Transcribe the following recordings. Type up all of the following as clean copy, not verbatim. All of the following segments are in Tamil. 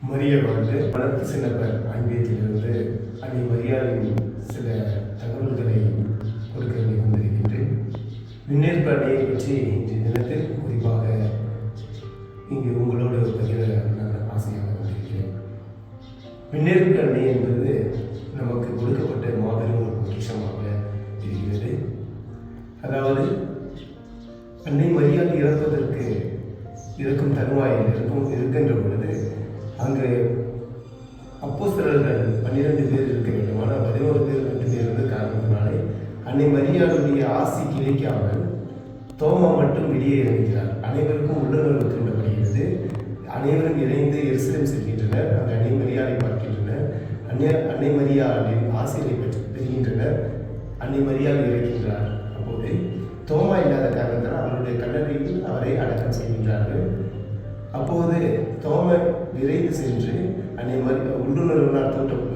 மரிய வாழ்ந்து வளர்த்து சின்னப்பர் ஆங்கிலத்திலிருந்து அன்னை மரியாதையின் சில தகவல்களை கொடுக்க வேண்டி வந்திருக்கின்றேன். விண்ணேற்பு அன்னையை பற்றி இன்றைய தினத்தில் குறிப்பாக இங்கு உங்களோடு பகிர நான் ஆசையாக வந்திருக்கிறேன். விண்ணேற்பு அன்னை என்பது நமக்கு கொடுக்கப்பட்ட மாபெரும் ஒரு பொக்கிஷமாக இருக்கிறது. அதாவது அன்னை மரியாதை இறப்பதற்கு இருக்கும் தருவாயில் இருக்கின்ற பொழுது அங்கு அப்போஸ்தலர்கள் 12 பேர் இருக்க வேண்டும். ஆனால் 11 பேர் மட்டுமே இருந்த காரணத்தினாலே அன்னை மரியாதையுடைய ஆசி கிடைக்காமல் தோமா மட்டும் வெளியே இறங்குகிறார். அனைவருக்கும் உள்ளுணர்வு தூண்டப்படுகிறது. அனைவரும் இணைந்து எருசலேம் செல்கின்றனர். அந்த அன்னை மரியாதை பார்க்கின்றனர். அன்னை மரியாதையின் ஆசிரியை பெறுகின்றனர். அன்னை மரியாதை இறக்கின்றார். அப்போது தோமா இல்லாத காரணத்தால் அவருடைய கல்லறையில் அவரை அடக்கம் செய்கின்றார்கள். அப்போது தோமா விரைந்து சென்று அன்னை உள்ளுணர்வினால்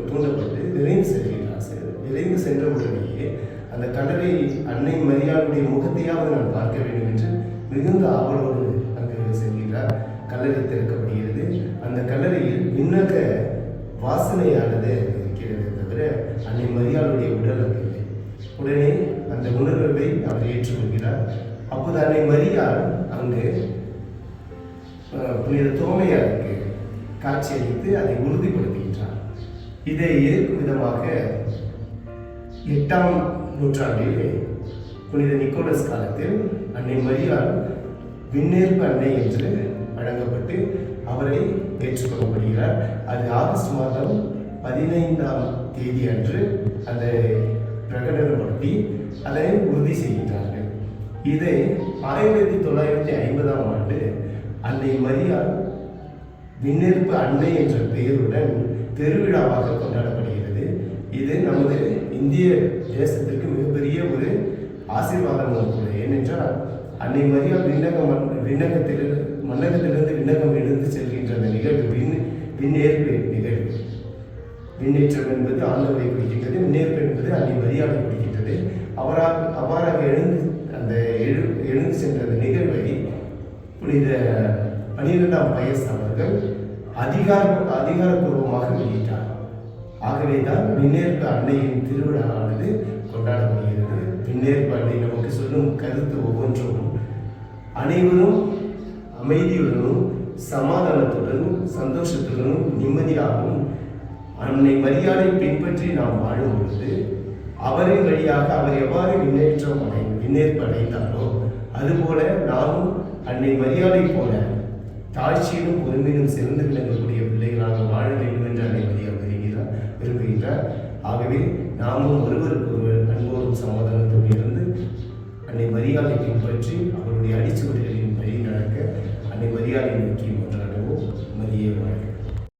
தூண்டப்பட்டு விரைந்து செல்கிறார். விரைந்து சென்ற உடனேயே அந்த கல்லறை அன்னை மரியாதையுடைய முகத்தையாவது நான் பார்க்க வேண்டும் என்று மிகுந்த ஆவலோடு அங்கு செல்கிறார். கல்லறை திறக்கப்படுகிறது. அந்த கல்லறையில் விண்ணக வாசனையானது இருக்கிறது தவிர அன்னை மரியாதையுடைய உடல் அங்கு இல்லை. உடனே அந்த உணர்வை அவர் ஏற்றுக்கொள்கிறார். அப்போது அன்னை மரியாள் அங்கு புனித தோமையாருக்கு காட்சியளித்து அதை உறுதிப்படுத்துகின்றார். இதை ஏற்கும் விதமாக 8ஆம் நூற்றாண்டில் புனித நிக்கோலஸ் காலத்தில் அன்னை மரியாள் விண்ணேற்பு அன்னை என்று வழங்கப்பட்டு அவரை ஏற்றுக்கொள்ளப்படுகிறார். அது ஆகஸ்ட் மாதம் 15ஆம் தேதி அன்று அதை பிரகடனப்படுத்தி அதை உறுதி செய்கின்றார்கள். இதை 1950ஆம் ஆண்டு அன்னை மரியாள் விண்ணேற்பு அன்னை என்ற பெயருடன் பெருவிழாவாக கொண்டாடப்படுகிறது. இது நமது இந்திய தேசத்திற்கு மிகப்பெரிய ஒரு ஆசீர்வாதம் கூட. ஏனென்றால் அன்னை மரியாள் மன்னகத்திலிருந்து விண்ணகம் எழுந்து செல்கின்ற அந்த நிகழ்வு விண்ணேற்பு நிகழ்வு. விண்ணேற்றம் என்பது ஆண்டவரை குறிக்கின்றது. விண்ணேற்பு என்பது அன்னை மரியாதை குறிக்கின்றது. அவ்வாறாக எழுந்து சென்ற அந்த நிகழ்வை புனித 12ஆம் பயஸ் அவர்கள் அதிகாரப்பூர்வமாக வெளியிட்டார். ஆகவே தான் விண்ணேற்பு அன்னையின் திருவிழாவானது கொண்டாடப்படுகிறது. விண்ணேற்பு அன்னை நமக்கு சொல்லும் கருத்து ஒவ்வொன்றும் அனைவரும் அமைதியுடனும் சமாதானத்துடனும் சந்தோஷத்துடனும் நிம்மதியாகவும் அன்னை மரியாதை பின்பற்றி நாம் வாழும் பொழுது அவரின் வழியாக அவர் எவ்வாறு விண்ணேற்பு அடைந்தாரோ அதுபோல நாமும் அன்னை மரியாதை போல தாழ்ச்சியிலும் பொறுமையிலும் சிறந்து விளங்கக்கூடிய பிள்ளைகளாக வாழ வேண்டும் என்று அன்னை மரியாதை விரும்புகின்றார். ஆகவே நாமும் ஒருவருக்கு ஒருவர் அன்போடும் சமாதானத்தோடு இருந்து அன்னை மரியாதை பின்பற்றி அவருடைய அடிச்சுவடுகளின் வழி நடக்க அன்னை மரியாதை நோக்கி